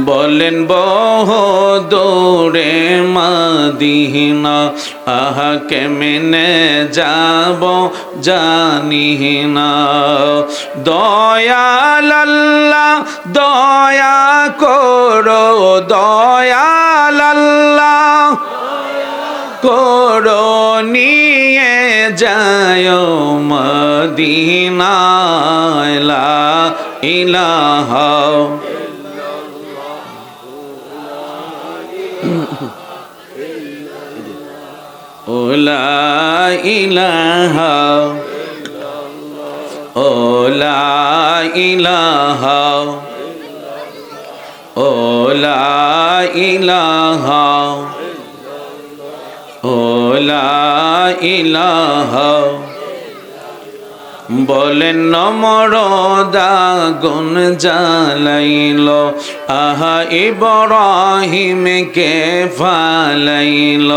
বলেন বহু দূরে মদিনা, আহা কেমনে যাব জানি না। দয়াল আল্লাহ দয়া করো, দয়াল আল্লাহ করো, নিয়ে যায় মদিনায়। লা ইলাহা ও লা ইলাহা ও লা ইলাহা ও লা ইলাহা ও লা ইলাহা। বলেন নমরুদ আগুন জ্বালাইল, আহা ইব্রাহিমকে ফালাইল।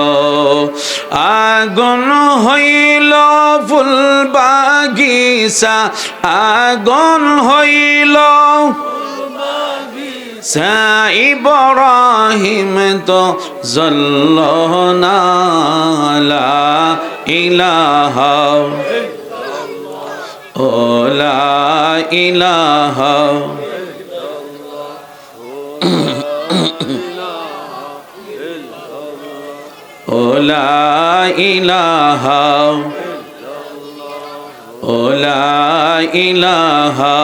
আগুন হইল ফুল বাগিচা, আগুন হইল ইব্রাহিম তো জ্বলল না। লা ইলাহা ও লা ইলাহা ও লা ইলাহা ও লা ইলাহা।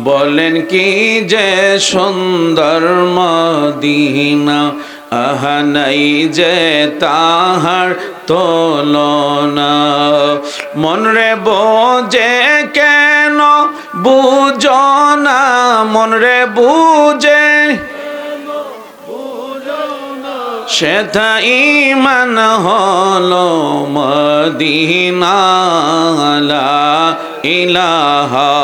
বলেন কি যে সুন্দর মদিনা, আহা নাই যে তাহার তুলনা। মন রে বোঝে কেন বুঝো না, মন রে বুঝে সেথা ঈমান হলো মদিনা। লা ইলাহা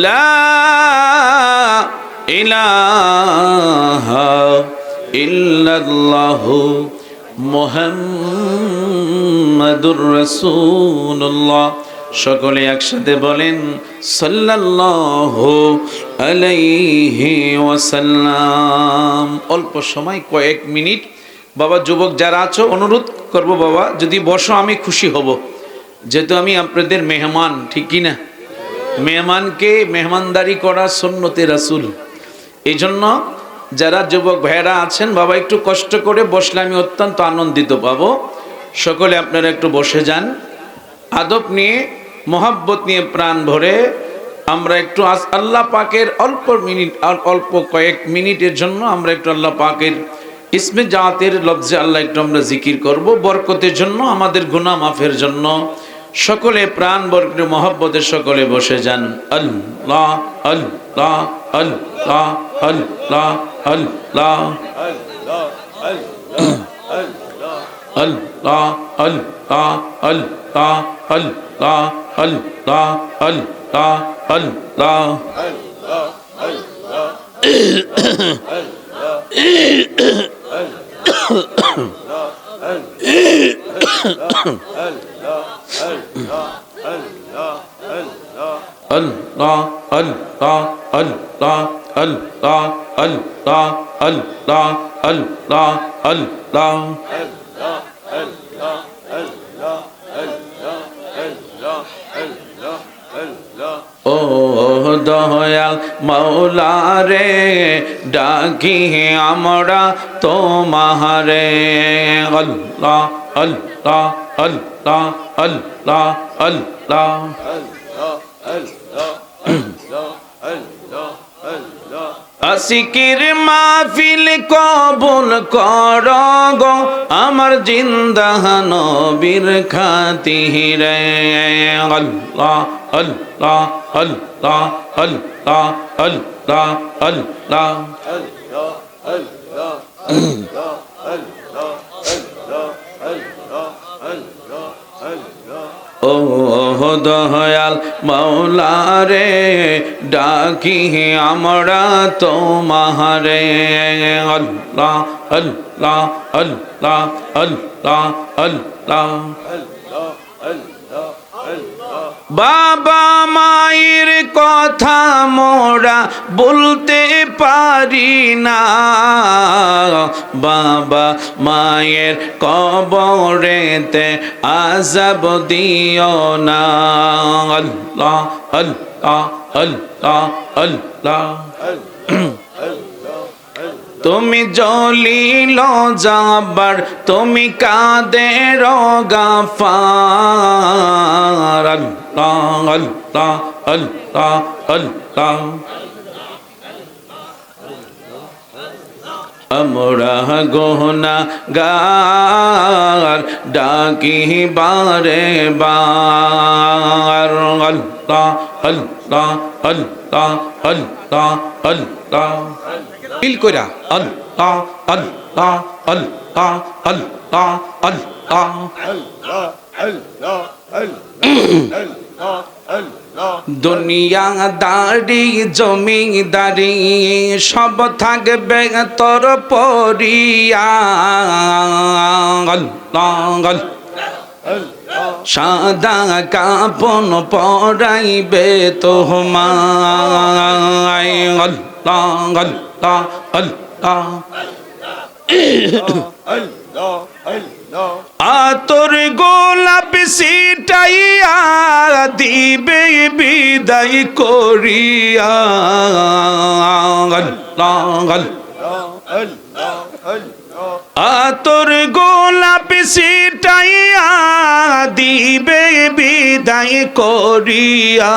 লা ইলাহা ইল্লাল্লাহু মুহাম্মাদুর রাসূলুল্লাহ। সকলে একসাথে বলেন সাল্লাল্লাহু আলাইহি ওয়াসাল্লাম। অল্প সময় কয়েক মিনিট বাবা, যুবক যারা আছো অনুরোধ করব বাবা যদি বসো আমি খুশি হব, যেহেতু আমি আপনাদের মেহমান, ঠিক কি না? মেহমানকে মেহমানদারি করা সুন্নতে রাসূল। এই জন্য যারা যুবক ভাইয়েরা আছেন বাবা একটু কষ্ট করে বসলে আমি অত্যন্ত আনন্দিত পাবো। সকলে আপনারা একটু বসে যান, আদব নিয়ে মহব্বত নিয়ে প্রাণ ভরে আমরা একটু আল্লাহ পাকের অল্প কয়েক মিনিটের জন্য আমরা একটু আল্লাহ পাকের ইসমে জাতের লফজে আল্লাহ একটু আমরা জিকির করব, বরকতের জন্য, আমাদের গুনাহ মাফের জন্য। সকলে প্রাণ বরকতে মহব্বতে সকলে বসে যান। আল্লাহ আল্লাহ আল্লাহ আল্লাহ আল্লাহ আল্লাহ আল্লাহ আল্লাহ আল্লাহ আল্লাহ আল্লাহ আল্লাহ। Allah Allah Allah Allah Allah Allah Allah Allah ও দয়াল মাওলা রে ডাকি আমরা তোমারে। আল্লাহ আল্লাহ আল্লাহ আল্লাহ আল্লাহ আসিকির মাহফিল কবুল কর গো আমার জিন্দা নবীর খাতিরে। আল্লাহ আল্লাহ আল্লাহ আল্লাহ আল্লাহ আল্লাহ ও ও দয়াল মাওলা রে ডাকি আমরা তোমারে আল্লাহ আল্লাহ আল্লাহ আল্লাহ আল্লাহ বাবা মায়ের কথা মোরা বলতে পারি না বাবা মায়ের কবরেতে আযাব দিও না আল্লাহ আল্লাহ আল্লাহ আল্লাহ তুমি জলিল জাবার তুমি কাদের গাফার আল্লাহ আল্লাহ আল্লাহ আল্লাহ আমরা গুনাহগার ডাকি বারে বার আল্লাহ আল্লাহ আল্লাহ আল্লাহ আল্লাহ ফিল কইরা আল্লাহ আল্লাহ আল্লাহ আল্লাহ আল্লাহ দুনিয়াদারি জমিদারি সব থাকবে তোর পরিয়া আল্লাহ সাদা কাপন পরাইবে তোমায় আল্লাহ আল্লাহ আল্লাহ আতর গোলাপ সিটাইয়া দিবে বিদায় করিয়া আল্লাহ আতর গোলাপ সিটাইয়া দিবে বিদায় করিয়া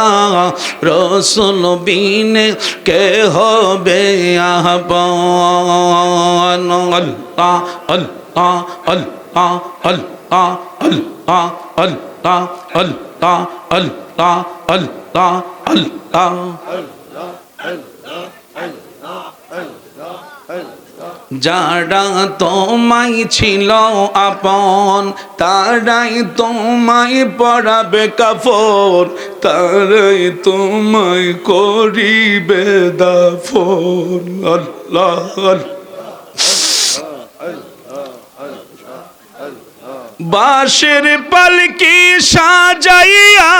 রসুল বিনে কে হবে আপন আল্লাহ আল্লাহ আল্লাহ আল্লাহ আল্লাহ আল্লাহ আল্লাহ আল্লাহ আল্লাহ আল্লাহ যারা তোমায় ছিল আপন তারাই তোমায় পরাবে কাফন তারাই তোমায় করিবে দাফন আল্লাহ বাঁশের পালকি সাজাইয়া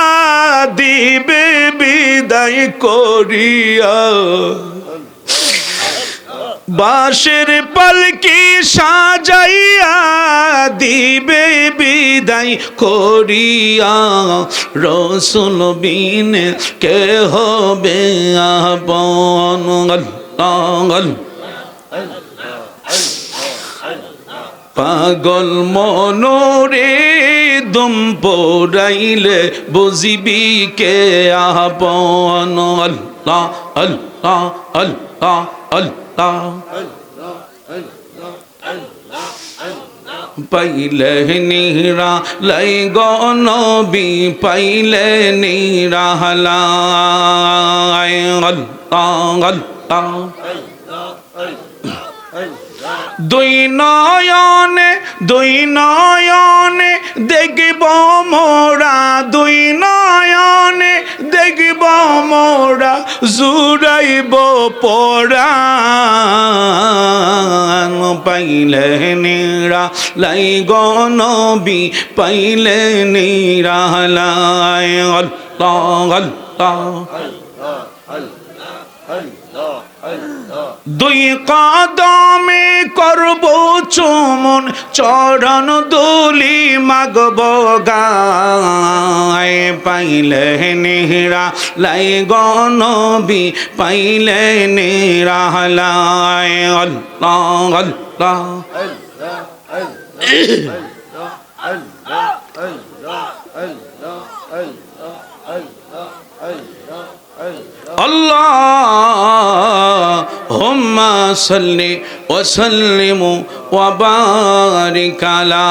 দিবে বিদায় করিয়া বাঁশের পালকি সাজাইয়া দিবে বিদায় করিয়া রসুল বিনে কে হবে আপন আল্লাহ পাগল মনোরে দুম পড়াইলে বুঝিবি কে আপন আল্লাহ আল্লাহ আল্লাহ আল্লাহ পাইলে নিরা লাই গনবি পাইলে নিরা লাই আল্লাহ আল্লাহ দুই নয়নে দেখব মোরা দুই নয়নে দেখব মোরা জুড়াইব পরাণ পাইলে নিরা লাই গনবি পাইলে নিরা লাই আল্লাহ আল্লাহ দুই কদমে করব চুমন চরণ দুলি মাগব গায় পাইলে নেহরা লাই গনবি পাইলে নেহরা লাই আল্লাহ আল্লাহ আল্লাহুম্মা সাল্লি ওয়া সাল্লিম ওয়া বারিক আলা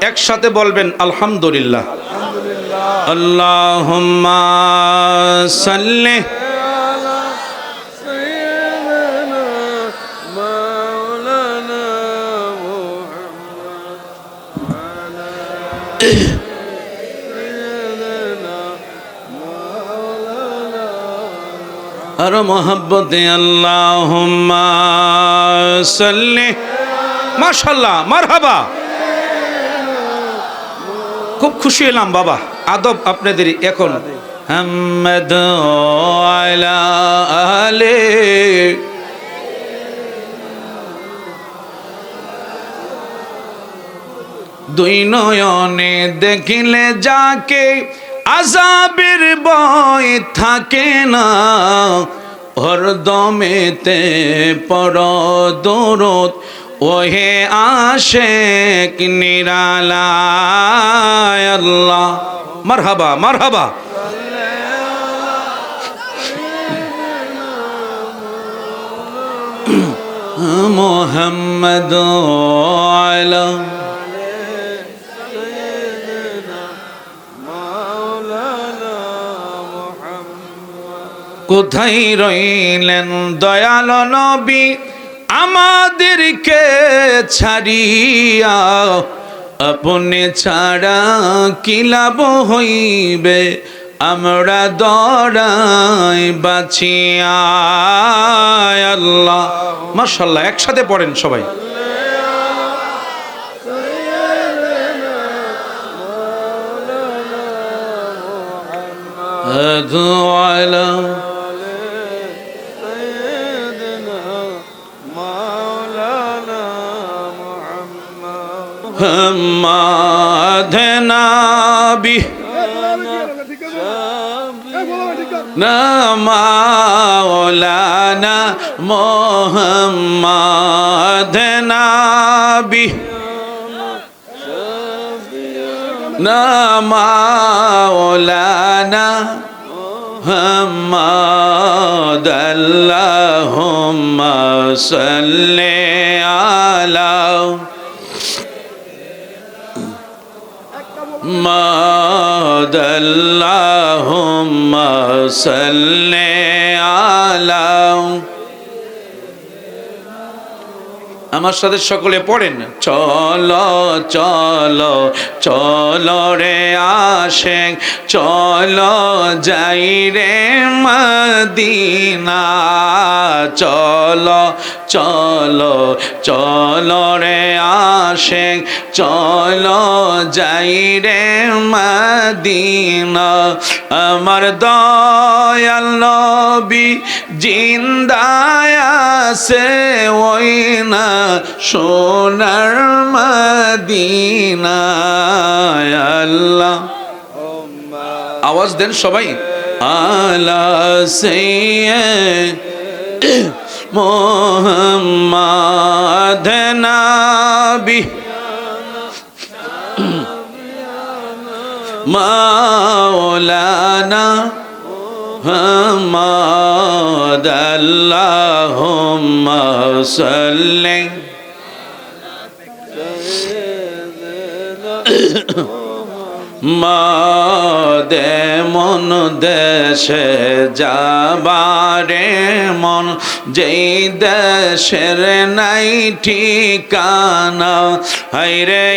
একসাথে বলবেন আলহামদুলিল্লাহ আলহামদুলিল্লাহ আল্লাহুম্মা সাল্লি আলা সাইয়্যিদিনা মাওলানা মুহাম্মদ আলা আর মোহাব্বতে আল্লাহুম্মা সাল্লি। মাশাআল্লাহ, মারহাবা। খুব খুশি হলাম বাবা। আদব আপনাদেরই এখন। মুহাম্মাদ আলা আলে দুই নয়নে দেখিলে যাকে আযাবের ভয় থাকে না, হরদমেতে পড় দরুদ ওহে আশিক নিরালায়। আল্লাহ, মারহাবা মারহাবা। মুহাম্মদ আলা কোথায় রইলেন দয়াল নবী আমাদেরকে ছাড়িয়া, আপনি ছাড়া কি লাভ হইবে আমরা দরাই বাঁচিয়া। আল্লাহ, মাশাআল্লাহ, একসাথে পড়েন সবাই। নাবি না মাওলানা মুহাম্মদ নাবি না মাওলানা মুহাম্মদ আল্লাহুম্মা সাল্লি আলা মুহাম্মদ আল্লাহুম্মা সাল্লি আলা। আমার সাথে সকলে পড়েন। চলো চলো চলো রে আশিক, চলো যাই রে মদিনা, চলো চলো চলো রে আশিক, চলো যাই রে মদিনা। আমার দয়াল নবী জিন্দায় আছে ওই না সোনার মদিনায়। আল্লাহ, আওয়াজ দেন সবাই। আলা সাইয়্যিদ মুহাম্মদ নাবি মাওলানা মুহাম্মদ আল্লাহুম্মা সাল্লি। মাদে মন দেশে যাবারে মন, যেই দেশের নাই ঠিকানা, হায়রে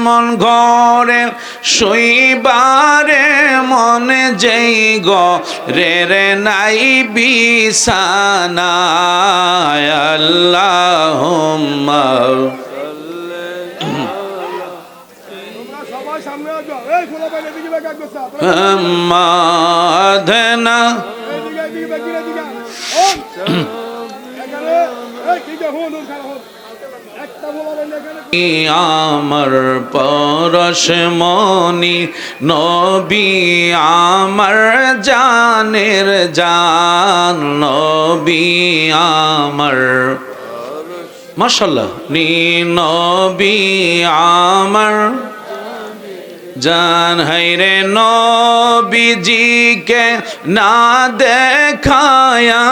মন ঘরে শুইবারে মন, যেই ঘরের নাই বিছানা। আল্লাহুম্মা মাধনা আমার পরশমণি নবী আমার জানের জান, নবী আমার মাশাআল্লাহ নবী আমার জান। হায়রে নবীজিকে না দেখায়া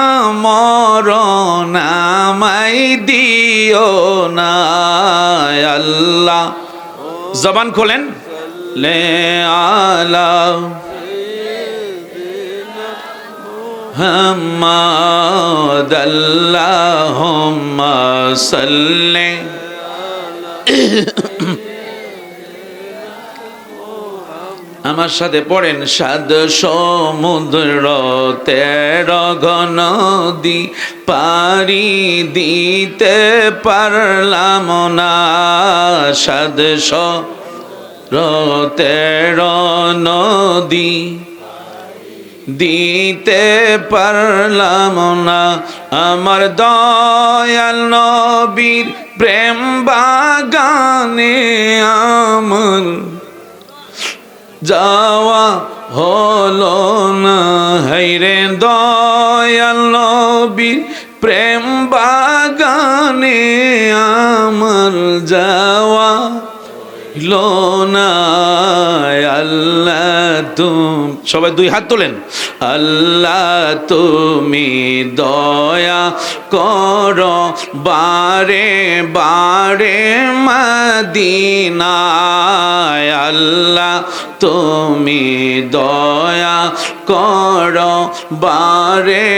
মরণ আমায় দিও না। আল্লাহ, জবান খোলেন। লে আলা মুহাম্মদ আল্লাহুম্মা সাল্লি। আমার সাথে পড়েন। সাত সমুদ্র 13 নদী পারি দিতে পারলাম না। সাত সমুদ্র 13 নদী দিতে পারলাম না। আমার দয়াল নবীর প্রেম বাগানে আমার যাওয়া হলো না। হায়রে দয়াল নবীর প্রেম বাগানে আমার যাওয়া হলো না। আল্লাহ সবাই দুই হাত তোলেন। আল্লাহ তুমি দয়া করো বারে বারে মদিনায়। আল্লাহ তুমি দয়া করো বারে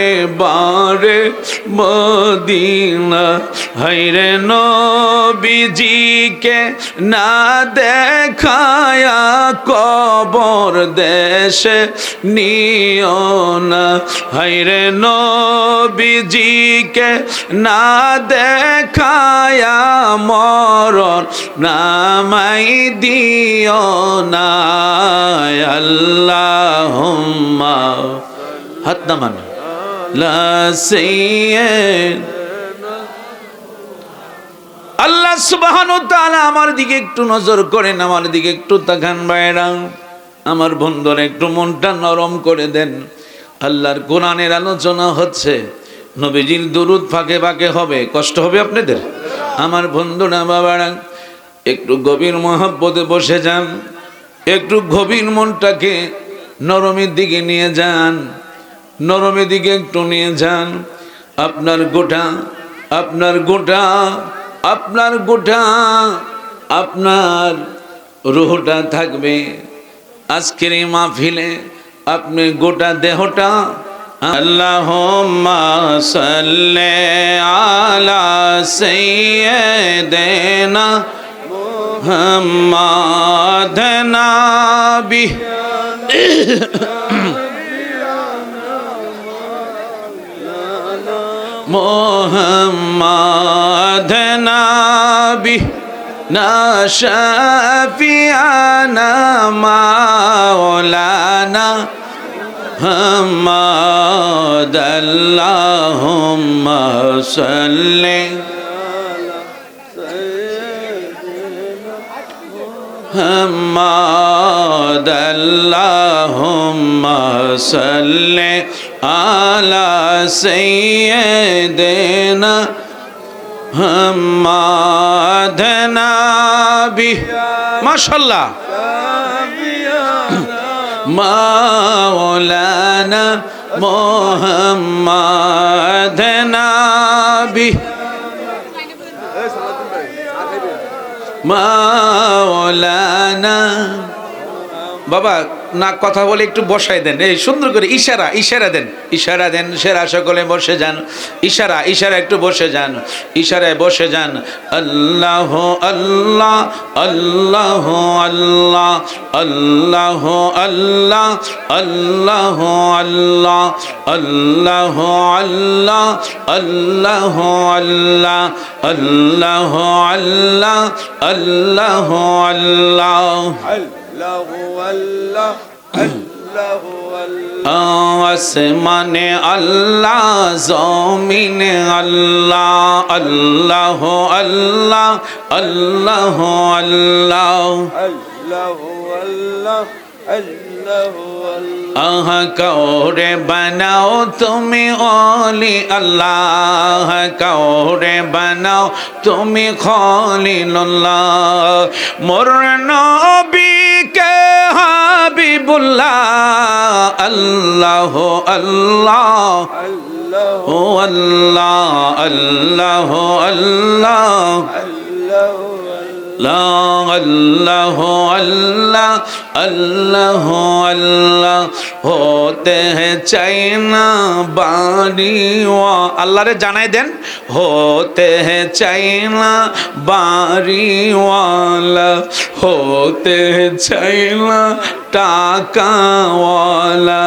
বারে মদিনা। হায়রে নবীজিকে না দেখায়া কবর দেশে নিও না। হায়রে নবীজিকে না দেখায়া মরণ নামাই দিও না। আল্লাহুম্মা হাত নামান লা সাইয়্যিদ। আল্লাহ সুবহানাহু ওয়া তাআলা আমার দিকে একটু নজর করেন, আমার দিকে একটু তাকান ভাইরা। আমার বন্ধুরা একটু মনটা নরম করে দেন। আল্লাহর কোরআনের আলোচনা হচ্ছে, নবীজির দুরূদ ফাঁকে ফাঁকে হবে, কষ্ট হবে আপনাদের। আমার বন্ধুরা বাবারা একটু গভীর মহব্বতে বসে যান, একটু গভীর মনটাকে নরমের দিকে নিয়ে যান, নরমের দিকে একটু নিয়ে যান। আপনার গোটা আপনার রুহটা থাকবে আজকের এই মাহফিলে, আপনি গোটা দেহটা। আল্লাহুম্মা সাল্লি আলা সাইয়্যিদিনা মুহাম্মাদ নাবি মুহাম্মাদ নাবি না শাফিয়ানা মাওলানা মুহাম্মাদ। আল্লাহুম্মা সাল্লি মুহাম্মাদ। আল্লাহুম্মা সাল্লি আলা সাইয়্যিদিনা মুহাম্মাদ নাবি। মাশাআল্লাহ। মাওলানা মুহাম্মাদ নাবি মাওলানা। বাবা না কথা বলে একটু বসাই দেন, এই সুন্দর করে ইশারা দেন। সেরা সকলে বসে যান, ইশারা একটু বসে যান, ইশারায় বসে যান। আল্লাহ আল্লাহ আল্লাহ আল্লাহ আল্লাহ আল্লাহ আল্লাহ আল্লাহ আল্লাহ আল্লাহ আল্লাহ আল্লাহ আল্লাহ আল্লাহ আল্লাহ আল্লাহ আসমানে আল্লাহ জমিনে আল্লাহ আল্লাহ আল্লাহ আল্লাহ আল্লাহ আহা কাউরে বানাও তুমি ওলি আল্লাহ, কাউরে বানাও তুমি খলিলুল্লাহ। মোর নবীকে হাবিবুল্লাহ আল্লাহ আল্লাহ ও আল্লাহ আল্লাহ আল্লাহ আল্লাহ আল্লাহ আল্লাহ আল্লাহ होते हैं चाइना बारी अल्लाह रे जानाई देन होते हैं चाइना बारी वाला होते हैं चाइना टाका वाला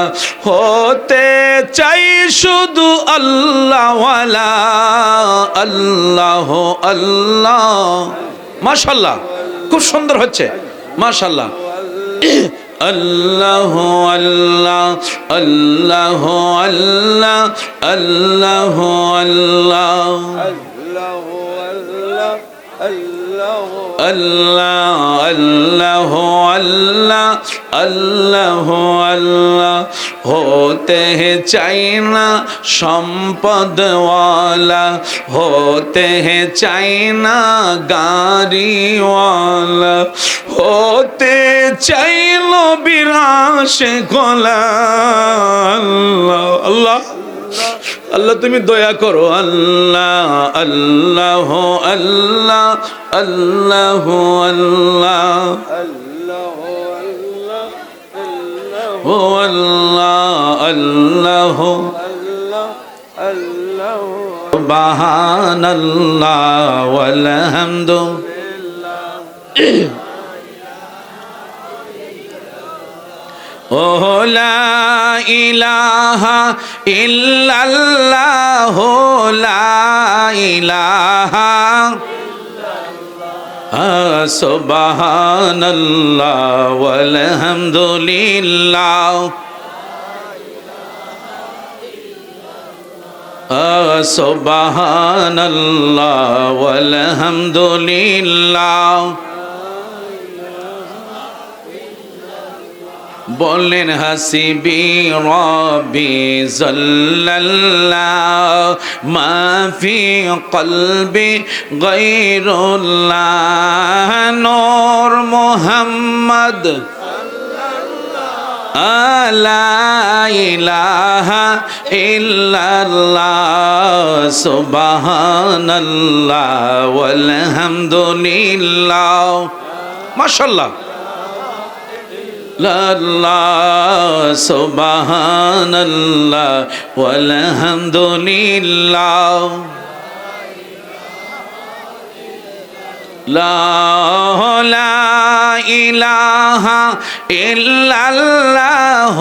होते চাই শুধু আল্লাহ ওয়ালা আল্লাহ আল্লাহ মাশাআল্লাহ খুব সুন্দর হচ্ছে মাশাআল্লাহ আল্লাহ আল্লাহ আল্লাহ আল্লাহ আল্লাহ আল্লাহ আল্লাহ আল্লাহ আল্লাহ আল্লাহ আল্লাহ होते हैं चाइना সম্পদওয়ালা होते हैं चाइना गाड़ी वाला होते চাইলো বিরাশে গলা আল্লাহ আল্লাহ আল্লাহ তুমি দয়া করো আল্লাহ আল্লাহ আল্লাহ আল্লাহ আল্লাহ ও আল্লাহ আল্লাহ সুবহানাল্লাহ ওয়াল হামদুলিল্লাহ ও লা ইলাহা ইল্লাল্লাহ লা ইলাহা সুবহানাল্লাহ ওয়াল হামদুলিল্লাহ সুবহানাল্লাহ ওয়াল হামদুলিল্লাহ বলেন হাসিবি রব্বি জাল্লাল্লাহ মা ফি কলবি গায়রুল্লাহ নূর মুহাম্মদ লা ইলাহা ইল্লাল্লাহ সুবহানাল্লাহ ওয়াল হামদুলিল্লাহ মাশাআল্লাহ আল্লাহ সুবহানাল্লাহ ওয়াল হামদুলিল্লাহ লা ইলাহা ইল্লাল্লাহ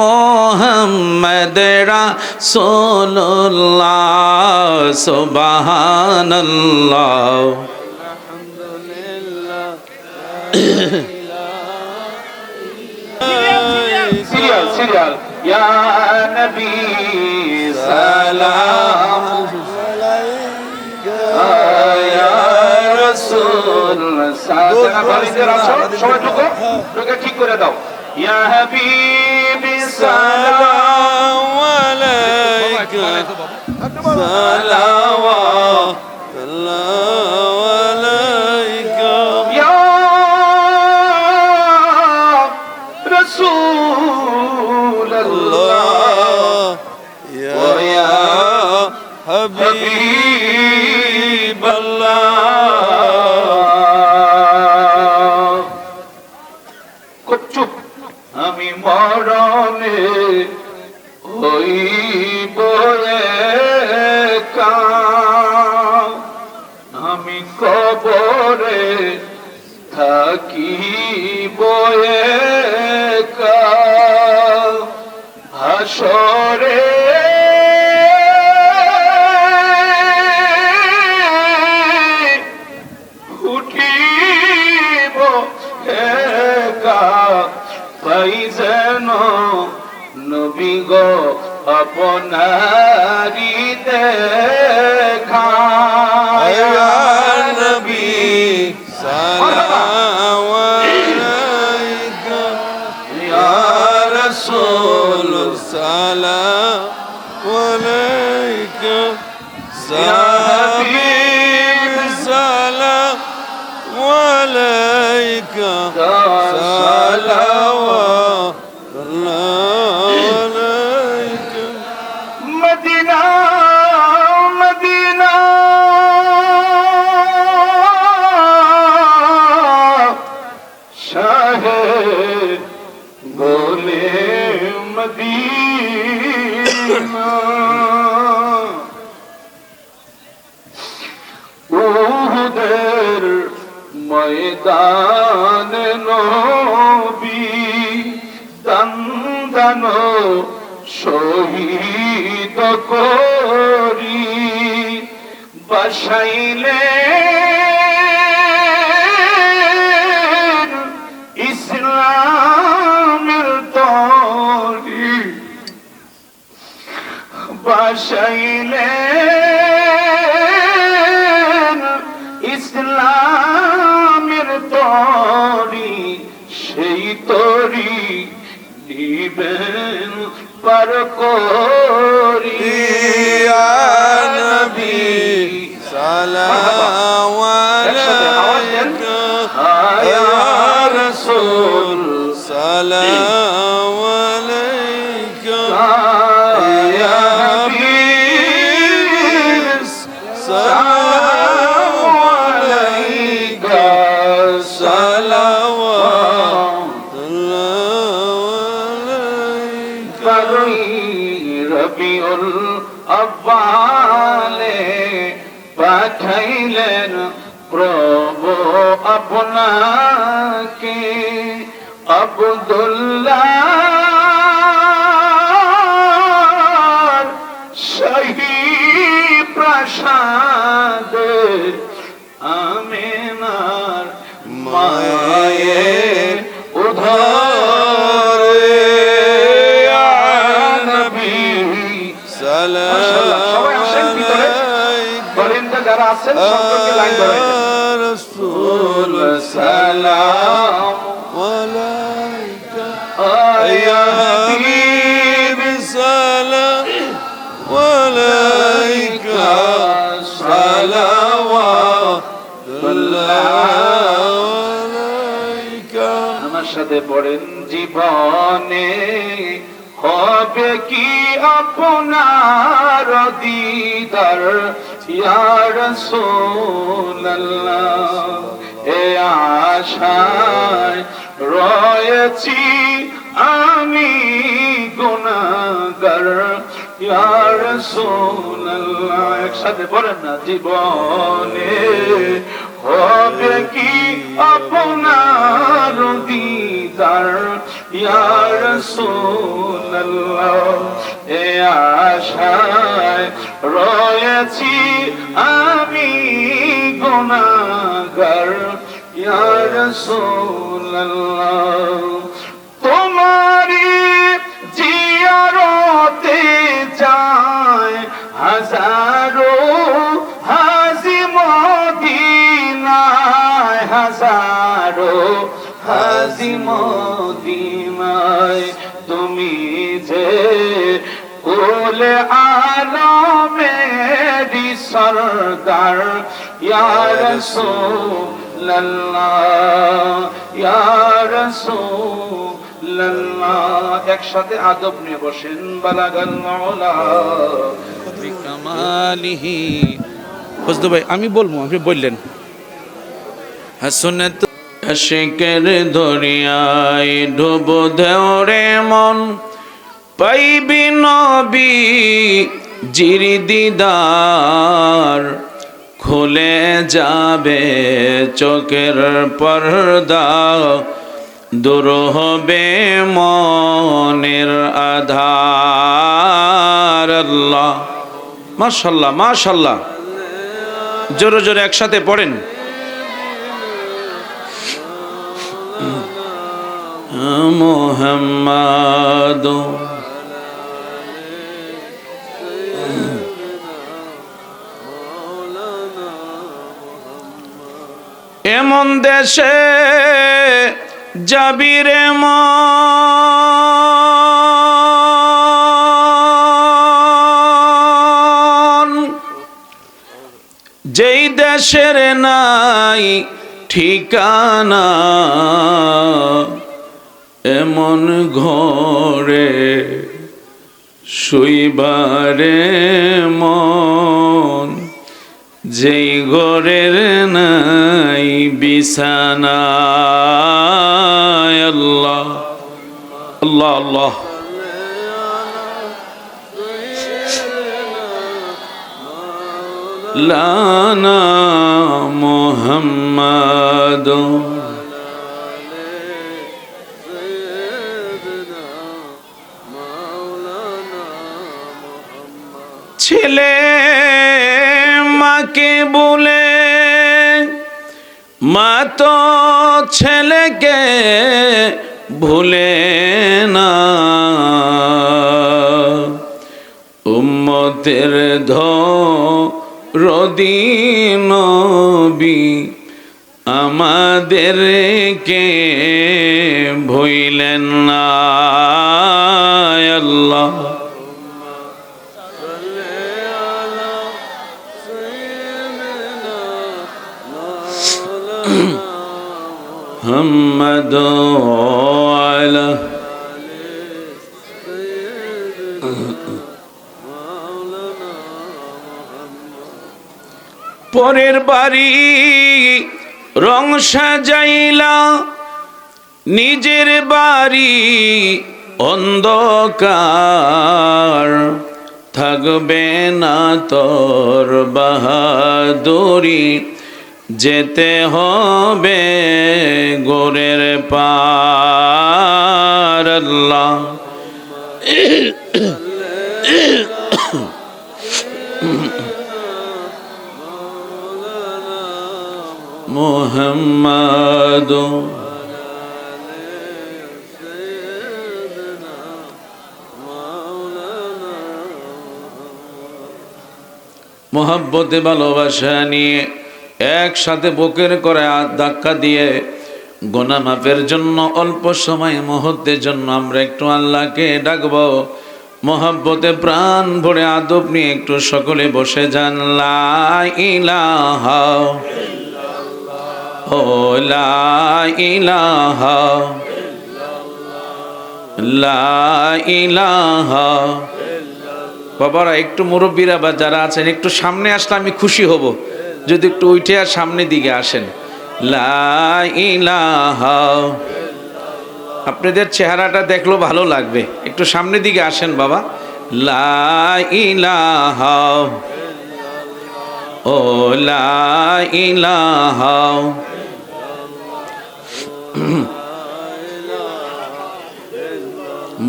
মুহাম্মদ রাসূলুল্লাহ সুবহানাল্লাহ সিরিয়াল ইয়া নবী সালাম আলাইকা ইয়া রাসূল সবাই ঢুকে ঠিক করে দাও ইয়া হাবিবি সালাম আলাইকা সালাওয়াত আলাইকা ইয়া রাসূল আল্লাহ ইয়া হাবিব আল্লাহ চুপ আমি মরণে হইব একা আমি কবরে থাকিব একা হাসরে উঠিব একা পাই যেন নবী গো আপনারি দেখা ইয়া নবী সালাম আলাইকা ইয়া রাসূল সালাম আলাইকা ইয়া হাবিব সালাম আলাইকা সালাওয়াত আলাইকা মদিনা মদিনা শাহে গোলে উহুদের ময়দানে নবী দান শহীদ করি বসাইলেন ইসলামের তরি বসাইলেন ইসলামের তরি সেই তরি নিবেন পার করি ইয়া নবী সালাম আলাইকা ইয়া রাসূল সালাম আলাইকা ইয়া হাবিব সালাম আলাইকা রবিউল আব্বালে পাঠাইলেন প্রভু আপনাকে আব্দুল্লাহ শাহী প্রাসাদে আমিনার মায়ের উধারে যারা আছেন সকলকে লাইন ধরে রাসূল সালাম আলাইকা ইয়া হাবিব সালাম আলাইকা সালাওয়াতুল্লাহ আলাইকা আমার সাথে পড়েন জীবনে হবে কি আপনার দিদার ইয়া রাসূলুল্লাহ এ আশায় রয়েছি আমি গুনাহগার ইয়া রাসূলুল্লাহ একসাথে বলেন না জীবনে হবে কি আপনার দিদার ইয়া রাসূলুল্লাহ এ আশায় রয়েছি আমি গুনাহগার ইয়া রাসূলুল্লাহ তোমারি জিয়ারতে যায় হাজারো হাজি মদিনায় হাজারো হাজি মদিনায় তুমি যে কুলে আলমেরি সরদার ইয়া রাসূলুল্লাহ ইয়া রাসূলুল্লাহ একসাথে আদব নিয়ে বসেন বালাগাল মাওলা বিকামালিহি ফজলু ভাই আমি বলবো আপনি বললেন হাসনাত আশিকের দরিয়ায় ডুব দেও রে মন পাইবি নবী জির দিদার খুলে যাবে চোখের পর্দা দূর হবে মনের আধার আল্লাহ মাশাআল্লাহ মাশাআল্লাহ জোরে জোরে একসাথে পড়েন মুহাম্মাদ এমন দেশে যাবি রে মন যেই দেশের নাই ঠিকানা এমন ঘরে শুইবারে মন যেই ঘরের নাই বিছানা আল্লাহ আল্লাহ আল্লাহ লানা محمد ছেলে মাকে বলে মা তো ছেলেকে ভুলে না উম্মতের দরদি নবী আমাদেরকে ভুলেন না আল্লাহ محمد وعلى পরের বাড়ি রং সাজাইলা নিজের বাড়ি অন্ধকার থাকবে না তোর বাহাদুরি যেতে হবে গোরের পার আল্লাহ মুহাম্মদ মোহাব্বতে ভালোবাসা নিয়ে একসাথে বুকের করে ধাক্কা দিয়ে গুনাহ মাফের জন্য অল্প সময় মুহূর্তের জন্য আমরা একটু আল্লাহকে ডাকবো মোহাব্বতে প্রাণ ভরে আদব নিয়ে একটু সকলে বসে যান লা ইলাহা ও লা ইলাহা লা ইলাহা বাবারা একটু মুরব্বীরা বা যারা আছেন একটু সামনে আসলে আমি খুশি হব যদি একটু উঠে আর সামনের দিকে আসেন লা ইলাহা আপনাদের চেহারাটা দেখলো ভালো লাগবে একটু সামনের দিকে আসেন বাবা লা ইলাহা ও লা ইলাহা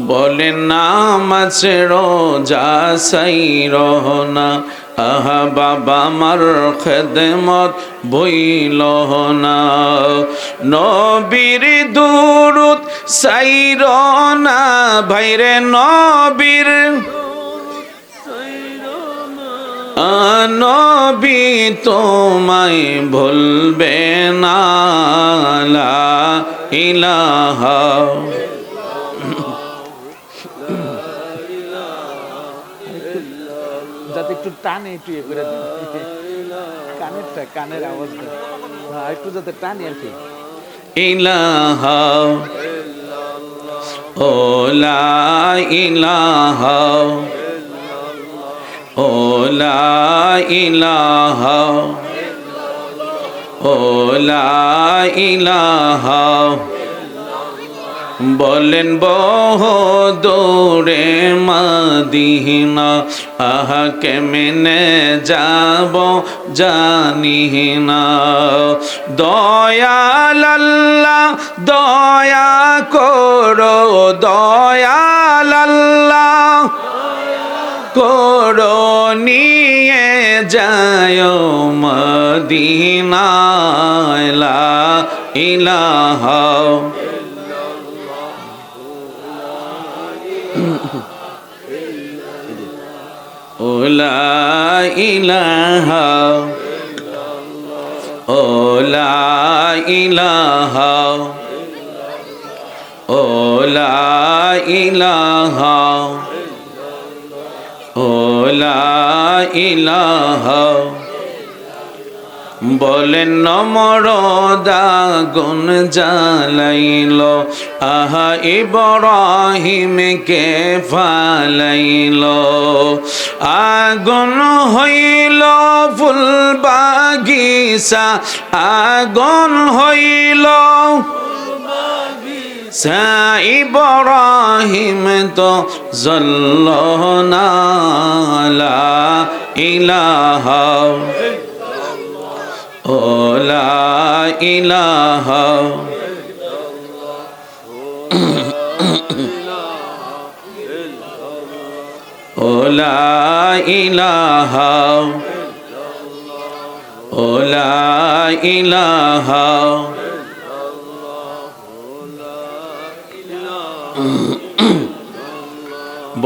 বলে নামাজ রোজা সাই রহনা আহা বাবা মার খেদমত বইল না নবীর দুরুদ সাইর না ভাইরে নবীর নবী তোমায় ভুলবে না লা ইলাহা যাতে একটু টানে একটু ইয়ে করে দেন কানেরটা কানের আওয়াজটা একটু যাতে টানে আর কি ইলাহা ও লা ইলাহা ও লা ইলাহা ও লা ইলাহা বলেন বহুদূরে মদিনা আহা কেমনে যাব জানি না দয়াল আল্লাহ দয়া করো দয়াল আল্লাহ করো নিয়ে যায় মদিনায় লা ইলাহা ও লা ইলাহা ও লা ইলাহা ও লা ইলাহা ও লা ইলাহা বলেন নমরদা গুণ জ্বালাইল আহা ইব্রাহিমকে ফালাইল আগুন হইল ফুল বাগিচা আগুন হইল ইব্রাহিম তো জ্বলল না লা ইলাহা ও ইলাহা ও লা ইলাহা ও লা ইলাহা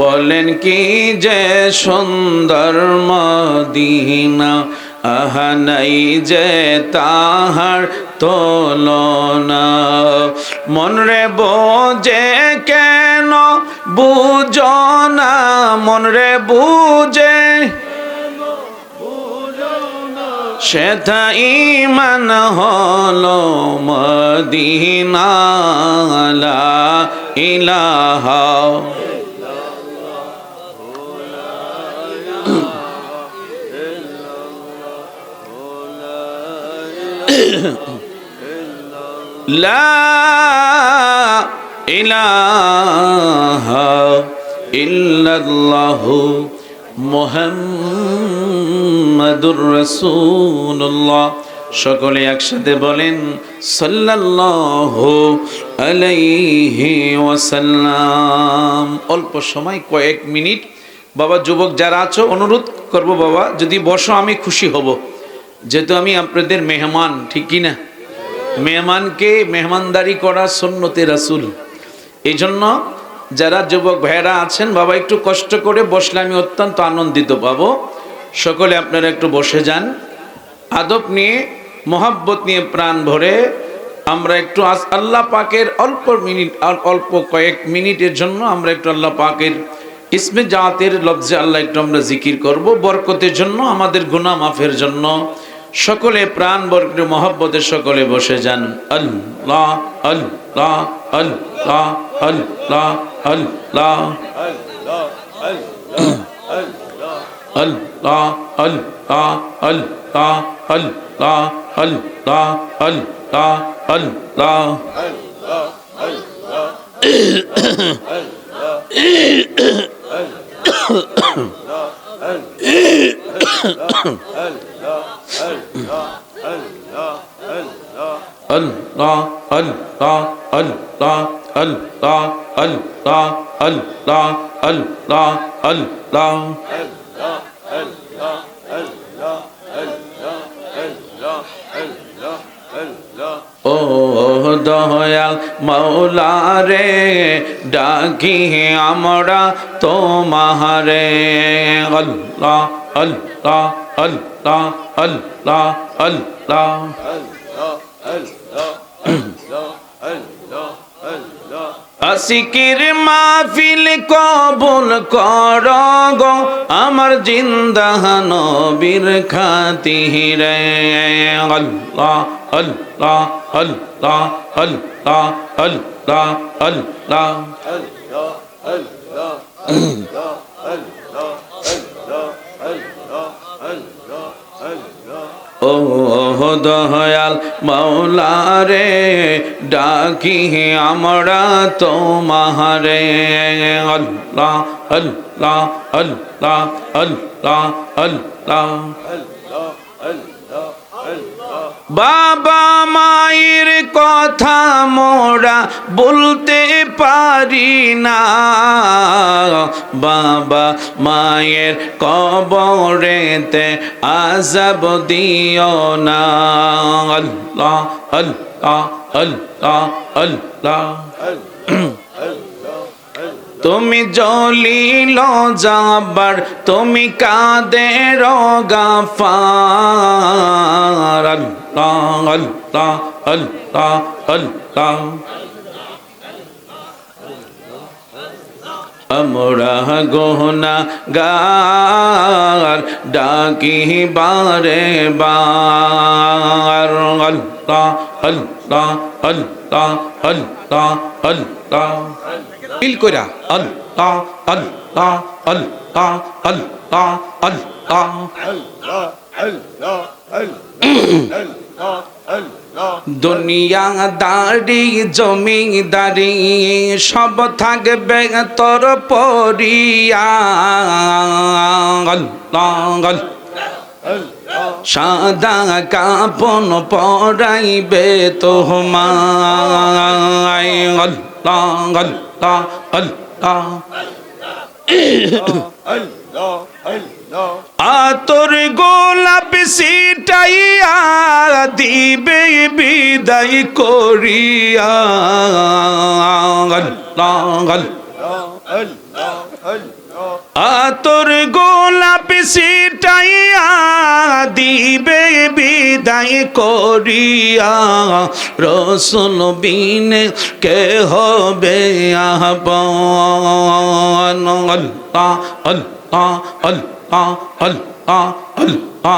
বলেন কি যে সুন্দর মদিনা, আহা নাই যে তাহার তুলনা। মন রে বোঝে কেন বুঝো না, মন রে বুঝে সেথা ঈমান হলো মদিনা। লা ইলাহা লা ইলাহা ইল্লাল্লাহু মুহাম্মাদুর রাসূলুল্লাহ। সকলে একসাথে বলেন সাল্লাল্লাহু আলাইহি ওয়াসাল্লাম। অল্প সময় কয়েক মিনিট বাবা, যুবক যারা আছো অনুরোধ করব বাবা যদি বসো আমি খুশি হব, যেহেতু আমি আপনাদের মেহমান, ঠিক কি না? মেহমানকে মেহমানদারি করা সুন্নতে রাসূল। এই জন্য যারা যুবক ভাইয়েরা আছেন বাবা একটু কষ্ট করে বসলে আমি অত্যন্ত আনন্দিত পাবো। সকলে আপনারা একটু বসে যান, আদব নিয়ে মহাব্বত নিয়ে প্রাণ ভরে আমরা একটু আল্লাহ পাকের অল্প কয়েক মিনিটের জন্য আমরা একটু আল্লাহ পাকের ইসমে জাতের লফজে আল্লাহ একটু আমরা জিকির করব, বরকতের জন্য, আমাদের গুনাহ মাফের জন্য। সকলে প্রাণ বরকতে মহব্বতে সকলে বসে যান। আল্লাহ আল্লাহ আল্লাহ আল্লাহ আল্লাহ আল্লাহ আল্লাহ আল্লাহ আল্লাহ আল্লাহ আল্লাহ আল্লাহ Allah Allah Allah Allah Allah Allah Allah Allah ও দয়াল মাওলা রে ডাকি আমরা তোমারে। আল্লাহ আল্লাহ আল্লাহ আল্লাহ আল্লাহ আসিকির মাহফিল কবুল কর গো আমার জিন্দা নবীর খাতিরে। আল্লাহ আল্লাহ আল্লাহ আল্লাহ আল্লাহ আল্লাহ ও দয়াল মাওলা রে ডাকি আমরা তোমারে। আল্লাহ আল্লাহ আল্লাহ আল্লাহ আল্লাহ বাবা মায়ের কথা মোরা বলতে পারি না, বাবা মায়ের কবরেতে আযাব দিও না। আল্লাহ আল্লাহ আল্লাহ আল্লাহ তুমি জলিল জাবার তুমি কাদের গাফার। আল্লাহ আল্লাহ আল্লাহ আল্লাহ আমরা গুনাহগার ডাকি বারে বার। আল্লাহ আল্লাহ আল্লাহ আল্লাহ আল্লাহ ফিল কইরা আল্লাহ আল্লাহ আল্লাহ আল্লাহ আল্লাহ দুনিয়া দাড়ি জমিদারি সব থাকবে তোর পরিয়া। আল্লাহ সাদা কাপন পরাইবে তোমায় আল্লাহ আল্লাহ আল্লাহ আতর গোলাপ সিটাইয়া দিবে বিদায় করিয়া আল্লাহ আতর গোলাপ সিটাইয়া দিবে বিদায় করিয়া রসুল বিনে কে হবে আপন আল্লাহ আল্লাহ আল্লাহ আল্লাহ আল্লাহ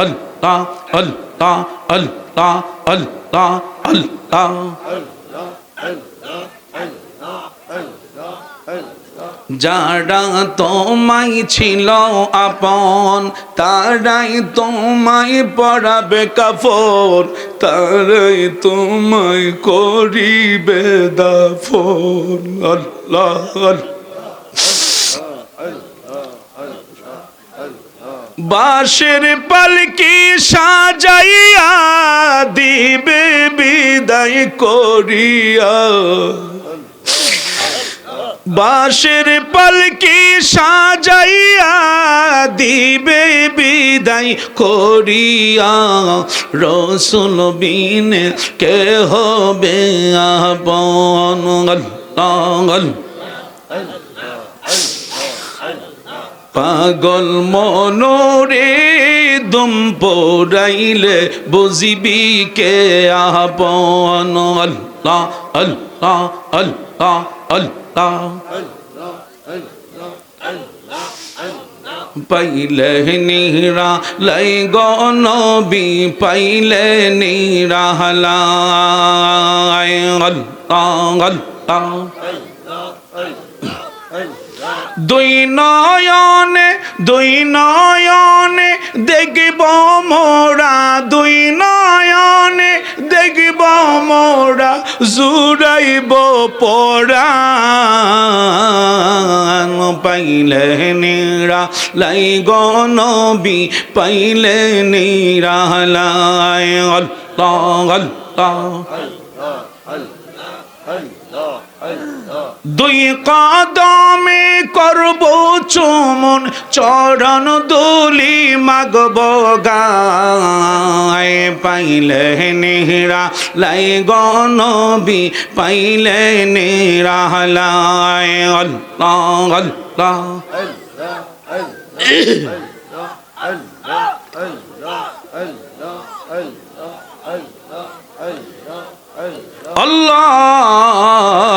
আল্লাহ আল্লাহ আল্লাহ আল্লাহ আল্লাহ যারা তোমায় ছিল আপন তারাই তোমায় পরাবে কাফন, তারাই তোমায় করিবে দাফন। আল্লাহ বাঁশের পালকি সাজাইয়া দিবে বিদায় করিয়া, বাঁশের পালকি সাজাইয়া দিবে বিদায় করিয়া রসুল বিনে কে হবে আপন। আল্লাহ পাগল মনোরে দুম পড়াইলে বুঝিবি কে আপন। আল্লাহ আল্লাহ আল্লাহ আল্লাহ পাইলে নিরা লাই গনবি পাইলে নিরা লাই। আল্লাহ আল্লাহ দুই নয়নে দেখব মোরা, দুই নয়নে দেখব মোরা জুড়াইব পরাণ। পাইলে নিরা লাই গনবি পাইলে নিরা লাই। আল্লাহ আল্লাহ দুই কদমে করব চুমন চরণ দুলি মাগব গায়। পাইলে নিরা লাই গনবি পাইলে নিরা লাই। আল্লাহ আল্লাহ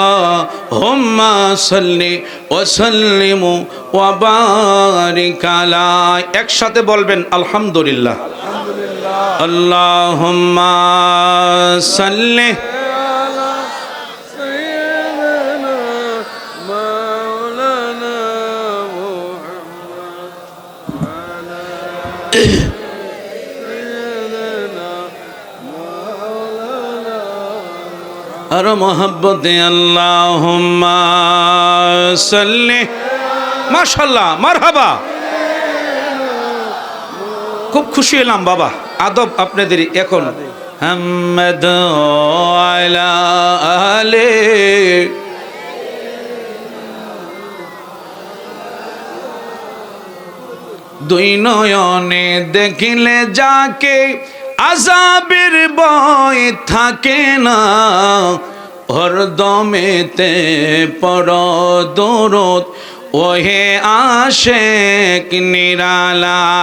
আল্লাহুম্মা সাল্লি ওয়া সাল্লিম ওয়া বারিক আলা। একসাথে বলবেন আলহামদুলিল্লাহ। আল্লাহুম্মা সাল্লি আলা সাইয়্যিদিনা মাওলানা মুহাম্মদ আলা আর মোহাব্বতে আল্লাহুম্মা সাল্লি। মাশাআল্লাহ মারহাবা, খুব খুশি হলাম বাবা। আদব আপনাদের এখন হামদ আলা আলে দুই নয়নে দেখিলে যাকে আযাবের ভয় থাকে না, হরদমেতে পড় দরুদ ওহে আশিক নিরালায়।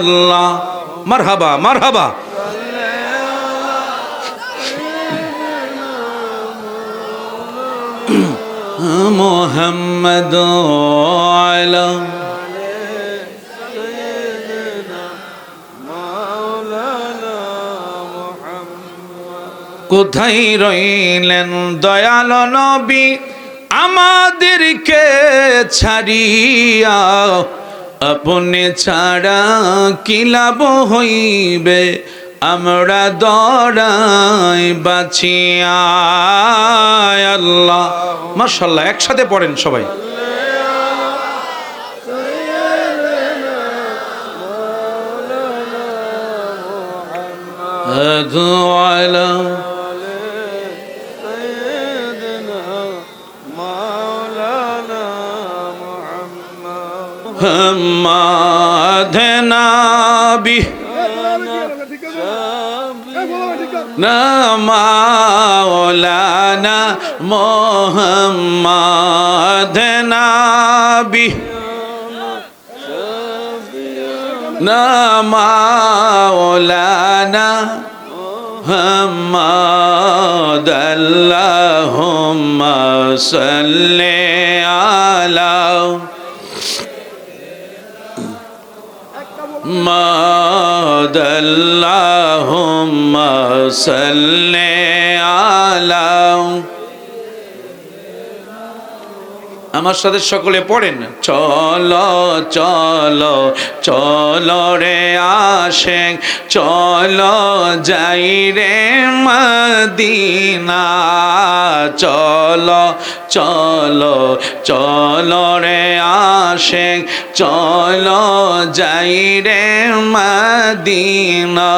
আল্লাহ মারহাবা মারহাবা। মুহাম্মদ আলা কোথায় রইলেন দয়াল নবী আমাদেরকে ছাড়িয়া, আপনি ছাড়া কি লাভ হইবে আমরা দরাই বাঁচিয়া। আল্লাহ মাশাআল্লাহ, একসাথে পড়েন সবাই। على سيدنا مولانا محمد محمد نبي مولانا محمد نبي مولانا محمد اللهم صل على محمد اللهم صل على আমার সাথে সকলে পড়েন চলো চলো চলো রে আশেক চলো যাই রে মদিনা চলো চলো চলো রে আশেক চলো যাই রে মদিনা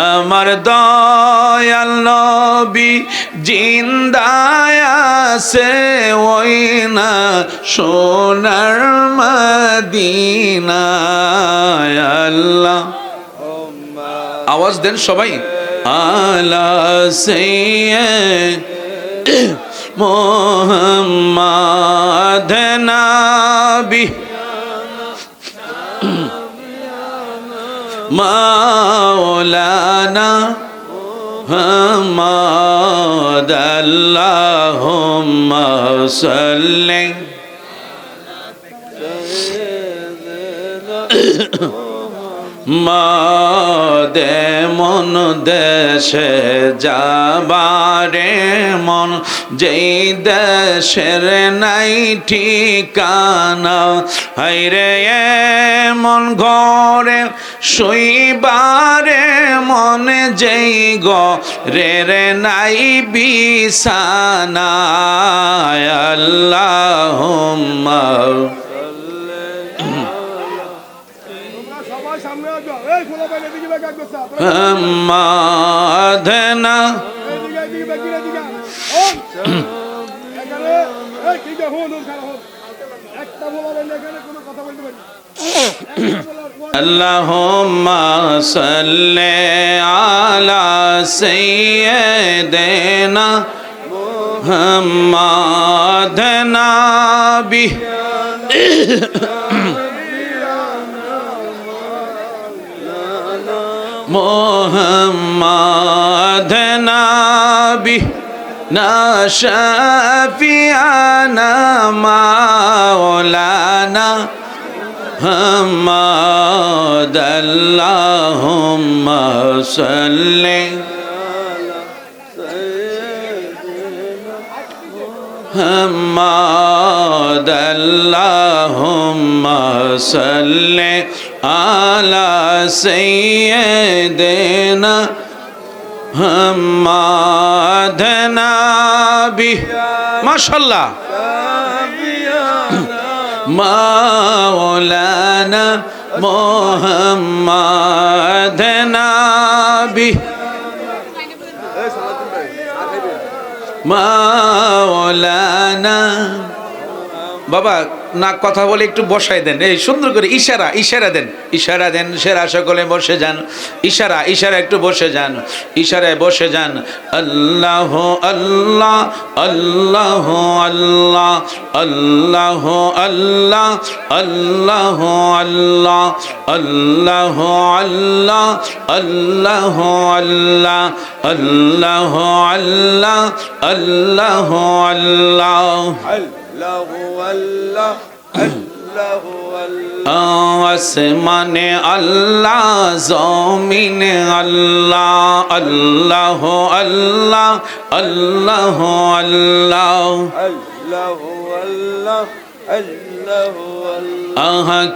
আমার দয়াল নবী জিন্দায় আছে ওই না সোনার মদিনায় আল্লাহ আওয়াজ দেন সবাই আলা সাইয়্যিদ মুহাম্মদ নবী মাওলানা محمد اللهم صل মাদে মন দেশে যাবারে মন যেই দেশের নাই ঠিকানা হাইরে মন ঘরে শুইবারে মনে যেই ঘরে রে নাই বিছানা আল্লাহুম্মা মাধনা আল্লাহুম্মা সাল্লি আলা সাইয়্যিদিনা মুহাম্মাদ নবী محمد نبي شفيعنا مولانا محمد اللهم صل محمد اللهم صل على سيدنا محمد نبي ما شاء الله مولانا محمد نبي মাওলানা বাবা না কথা বলে একটু বসাই দেন এই সুন্দর করে ইশারা দেন সেরা সকলে বসে যান ইশারা একটু বসে যান ইশারায় বসে যান আল্লাহ আল্লাহ আল্লাহ আল্লাহ আল্লাহ আল্লাহ আল্লাহ আল্লাহ আল্লাহ আল্লাহ আল্লাহ আল্লাহ আল্লাহ আল্লাহ আল্লাহ আল্লাহ আসমানে আল্লাহ জমিনে আল্লাহ আল্লাহ আল্লাহ আল্লাহ আল্লাহ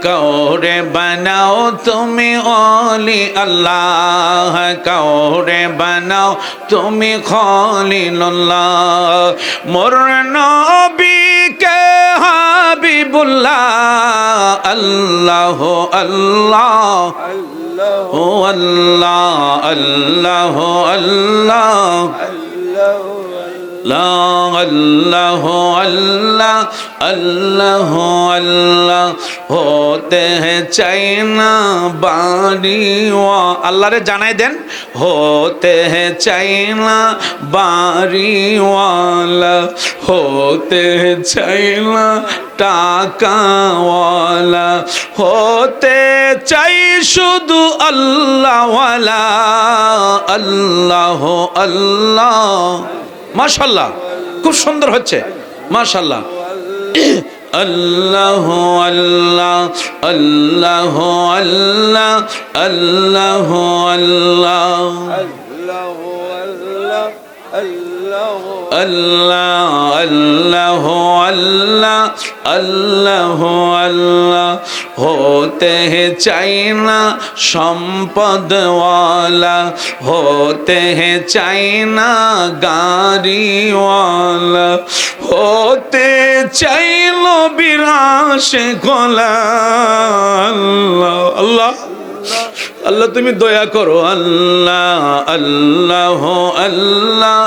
কাউরে বানাও তুমি ওলি আল্লাহ কাউরে বানাও তুমি খলিলুল্লাহ মোর নবীকে হাবিবুল্লাহ আল্লাহ আল্লাহ ও আল্লাহ আল্লাহ আল্লাহ अल्लाह अल्लाह अल्लाह अल्लाह होते हैं चाइना बाड़ी अल्लाह रे जानाई देन होते हैं चाइना बाड़ी वाला होते हैं चाइना टाका वाला होते चाই শুধু আল্লাহ ওয়ালা আল্লাহ আল্লাহ মাশাআল্লাহ খুব সুন্দর হচ্ছে মাশাআল্লাহ আল্লাহ আল্লাহ আল্লাহ আল্লাহ আল্লাহ আল্লাহ আল্লাহ আল্লাহ আল্লাহ আল্লাহ আল্লাহ होते हैं चाइना সম্পদওয়ালা होते हैं चाइना গাড়িওয়ালা होते চাইলো বিরাশে গোলা আল্লাহ আল্লাহ আল্লাহ তুমি দয়া করো আল্লাহ আল্লাহ আল্লাহ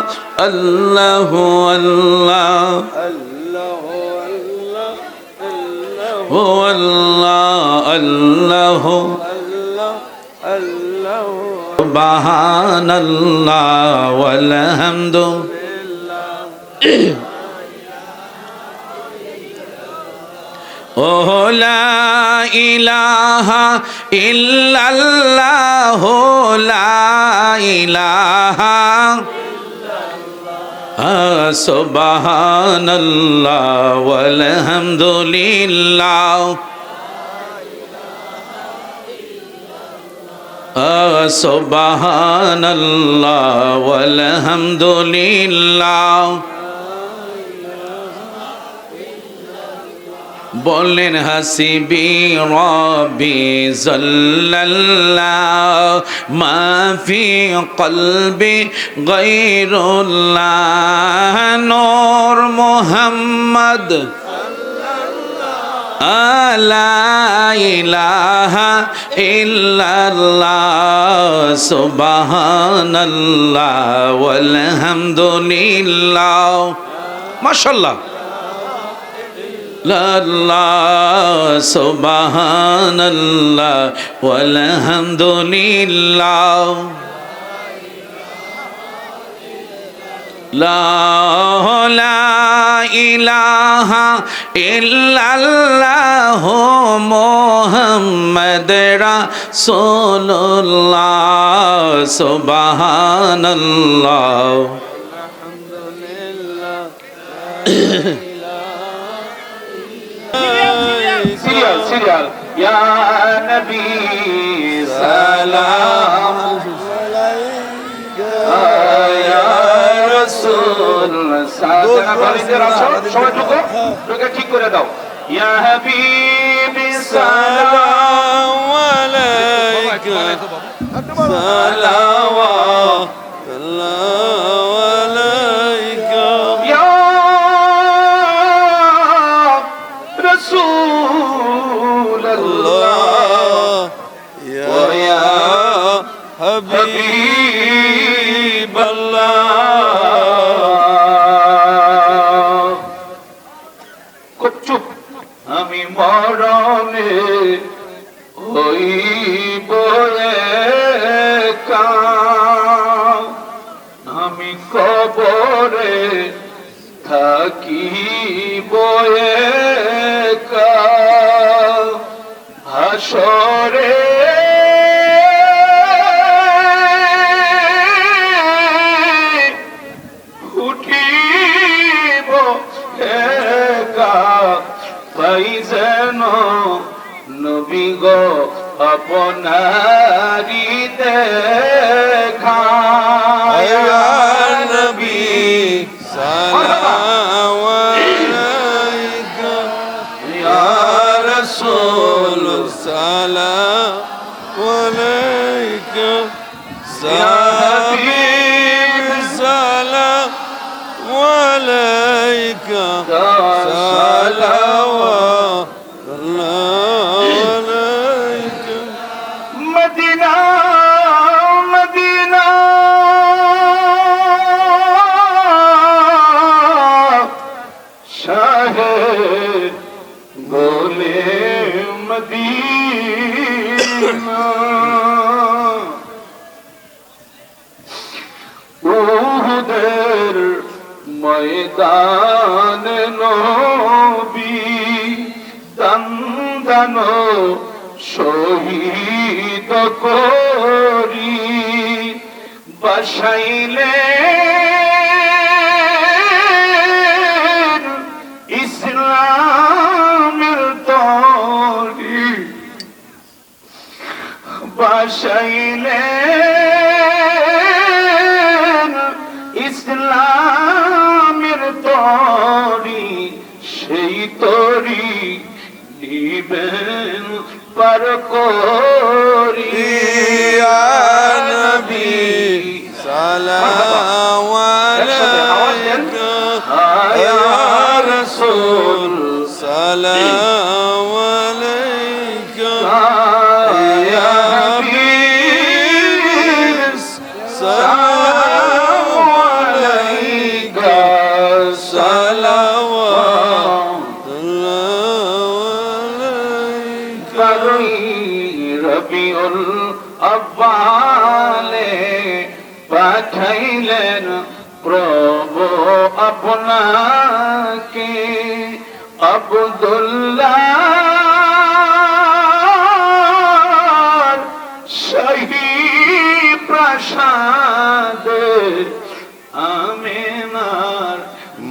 আল্লাহ আল্লাহ ও আল্লাহ আল্লাহ সুবহানাল্লাহ ওয়াল হামদু ও লা ইলাহা ইল্লাল্লাহ লা ইলাহা সুবহানাল্লাহ ওয়াল হামদুলিল্লাহ সুবহানাল্লাহ ওয়াল হামদুলিল্লাহ বলেন হাসিবি রব্বি জাল্লাল্লাহ মা ফি কলবি গায়রুল্লাহ নূর মুহাম্মদ লা ইলাহা ইল্লাল্লাহ সুবহানাল্লাহ ওয়াল হামদুলিল্লাহ মাশাআল্লাহ আল্লাহ সুবহানাল্লাহ ওয়াল হামদুলিল্লাহ লা ইলাহা ইল্লাল্লাহ মুহাম্মদ রাসূলুল্লাহ সুবহানাল্লাহ সিরিয়াল ইয়া নবী সালাম ইয়া রাসূল সালাম সবাই ঢুকে ঠিক করে দাও ইয়া হাবিবি সালাম আলাইকা সালাওয়াত আলাইকা ইয়া রাসূল আল্লাহ ইয়া হাবিব আল্লাহ চুপ আমি মরণে হইব একা আমি কবরে থাকিব একা হাসরে উঠিব একা পাই যেন নবী গো আপনারি দেখা ইয়া নবী সালাম আলাইকা ইয়া রাসূল সালাম আলাইকা ইয়া হাবিব সালাম আলাইকা সালাওয়াত আলাইকা মদিনা ময়দান নবী দান শহীদ করি বসাইলে ইসলামের তরি বসাইলে ইসলামের তরি সেই তরি নিবেন পার করি ইয়া নবী সালাম আলাইকা ইয়া রাসূল সালাম আলাইকা ইয়া হাবিব সালাম আলাইকা রবিউল আব্বালে পাঠাইলেন প্রভু আপনাকে আব্দুল্লাহ শাহী প্রাসাদ আমিনার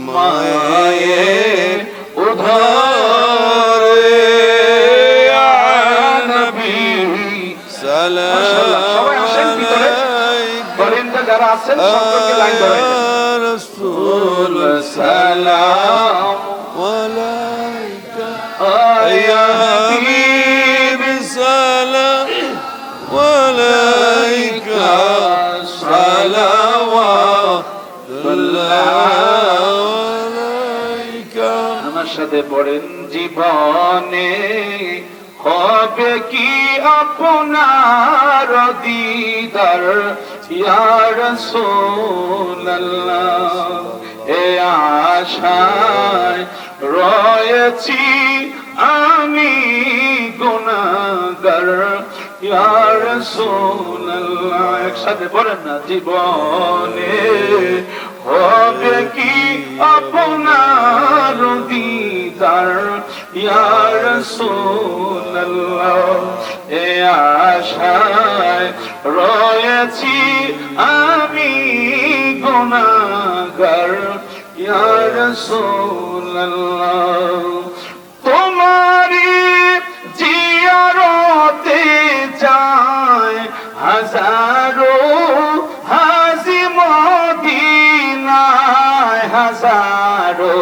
মায়ের উধারে সবাই আসেন ভিতরে বলেনটা যারা আছেন সকলকে লাইন ধরে রাসূল সালাম আলাইকা ইয়া হাবিব সালাম আলাইকা সালাওয়াতুল্লাহ আলাইকা। আমার সাথে পড়েন জীবনে হবে কি আপনার দিদার ইয়া রাসূলুল্লাহ এ আশায় রয়েছি আমি গুনাহগার ইয়া রাসূলুল্লাহ একসাথে বলেন না জীবনে হবে কি আপনার দিদার ইয়া রাসূলুল্লাহ এ আশায় রয়েছি আমি গুনাহগার ইয়া রাসূলুল্লাহ তোমারি জিয়ারতে যায় হাজারো হাজি মদিনায় হাজারো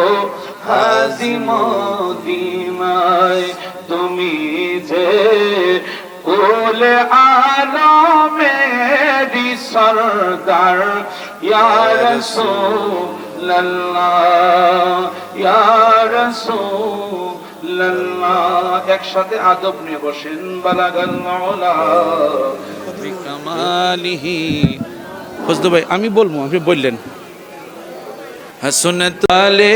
হাজি মদিনায় তুমি যে কুলে আলমেরি সরদার ইয়া রাসূলুল্লাহ ইয়া রাসূলুল্লাহ একসাথে আদব নিয়ে বসেন বালাগাল মাওলা বিকামালিহি ফজলু ভাই আমি বলবো আপনি বললেন হাসনাত আলে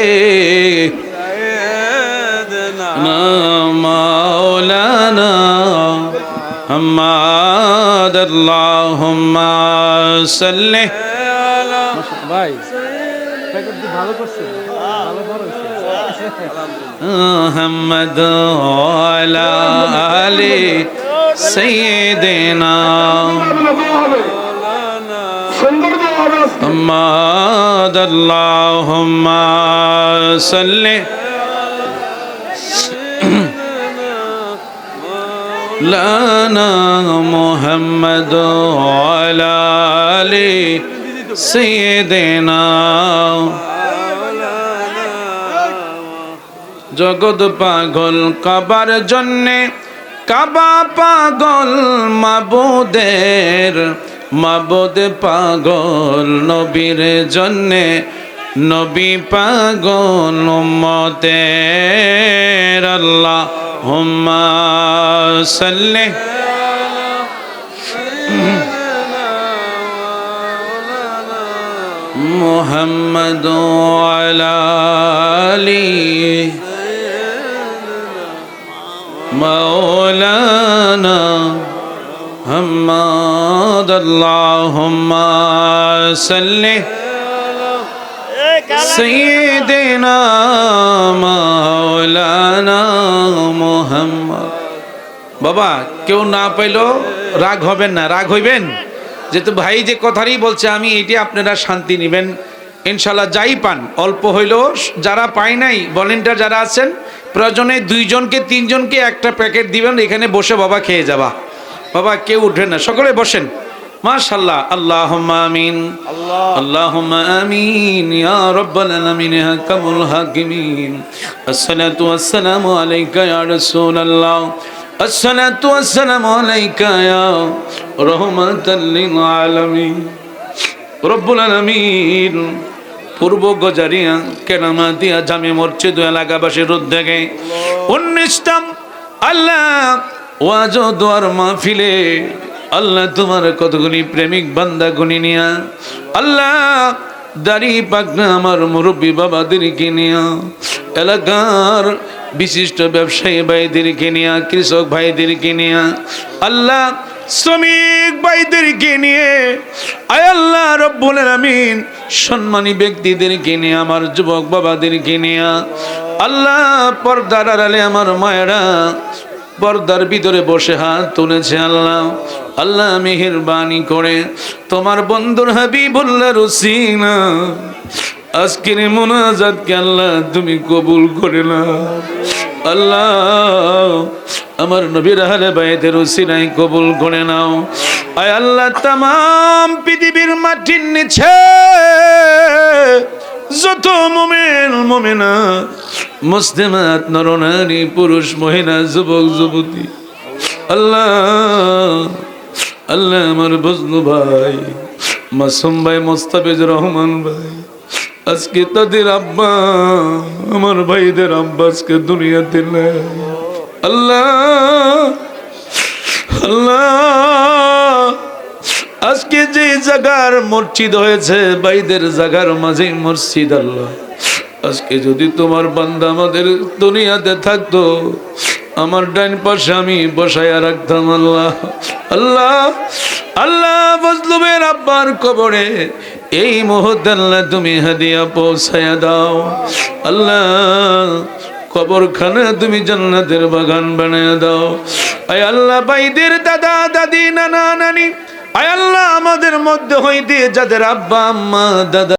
মাওলানা হাম্মাদ আল্লাহুম্মা সাল্লি ভাই ভালো করছে ভালো বড় হয়েছে محمد وعلى آل سيدنا محمد اللهم صل لنا محمد وعلى آل سيدنا জগৎ পাগল কাবার জন্যে কাবা পাগল মাবুদের মাবুদ পাগল নবীর জন্যে নবী পাগল উম্মতের আল্লাহুম্মা সাল্লি মুহাম্মদ ওয়ালা আলি مولانا محمد اللهم صل সাইয়্যিদিনা মাওলানা মুহাম্মদ। বাবা কেউ না পাইলো রাগ হবেন না, রাগ হইবেন যেহেতু ভাই যে কথারই বলছে আমি এটি আপনারা শান্তি নেবেন ইনশাল্লাহ। যাই পান অল্প হইলেও, যারা পায় নাই ভলেন্টিয়ার যারা আছেন প্রয়োজনে 2 জনকে 3 জনকে একটা প্যাকেট দিবেন, এখানে বসে বাবা খেয়ে যাবা। বাবা কেউ উঠেন না, সকলে বসেন। মাশাআল্লাহ, আল্লাহুম্মা আমিন, আল্লাহুম্মা আমিন ইয়া রাব্বাল আলামিন ইয়া হাকামুল হাকিমিন। আসসালাতু ওয়াসসালামু আলাইকা ইয়া রাসূলুল্লাহ, আসসালাতু ওয়াসসালামু আলাইকা ইয়া রাহমাতাল লিল আলামিন। রব্বুল আলামিন পূর্ব গজারিয়া কেরামাতিয়া জামে মসজিদ এলাকাবাসীর উদ্যোগে 19তম আল্লাহ ওয়াজ ও দোয়ার মাহফিলে আল্লাহ তোমার কতগুলি প্রেমিক বান্দা গুনি নিয়া আল্লাহ দাড়ি পাকনা আমার মুরব্বী বাবাদেরকে নিয়া, এলাকার বিশিষ্ট ব্যবসায়ী ভাইদেরকে নিয়া, কৃষক ভাইদেরকে নিয়া, আল্লাহ শ্রমিক ভাইদেরকে নিয়ে, আয় আল্লাহ রব্বুল আলামিন সম্মানী ব্যক্তিদেরকে নিয়ে, আমার যুবক বাবাদেরকে নিয়ে, আল্লাহ পর্দার আড়ালে আমার মায়েরা পর্দার ভিতরে বসে হাত তুলেছে। আল্লাহ আল্লাহ মেহেরবানি করে তোমার বন্ধুর হাবিবুল্লাহর উসিলা আজকের মুনাজাতকে আল্লাহ তুমি কবুল করে নাও। আল্লাহ আমার নবীর আহলে বাইতের উসিলায় কবুল করে নাও। আয় আল্লাহ তামাম পৃথিবীর মাটির নিচে যত মুমিন মুমিনাত মুসলিমাত নরনারী পুরুষ মহিলা যুবক যুবতী, আল্লাহ আল্লাহ আমার বজনু ভাই মাসুম ভাই মোস্তাফিজুর রহমান ভাই আজকে তাদের আব্বা আমার ভাইদের আব্বা আজকে দুনিয়াতে নাই। আল্লাহ আল্লাহ আজকে যে জায়গার মসজিদ হয়েছে ভাইদের জায়গার মাঝে মসজিদ, আল্লাহ আজকে যদি তোমার বান্দা আমাদের দুনিয়াতে থাকতো আমার ডান পাশে আমি বসায়া রাখতাম। আল্লাহ আল্লাহ আল্লাহ মজলুমের আব্বার কবরে এই মুহূর্তে আল্লাহ তুমি হাদিয়া পৌঁছায়া দাও। আল্লাহ কবরখানা তুমি জান্নাতের বাগান বানায়া দাও। আয় আল্লাহ ভাইদের দাদা দাদি নানা নানি, আয় আল্লাহ আমাদের মধ্যে হইতে যাদের আব্বা আম্মা দাদা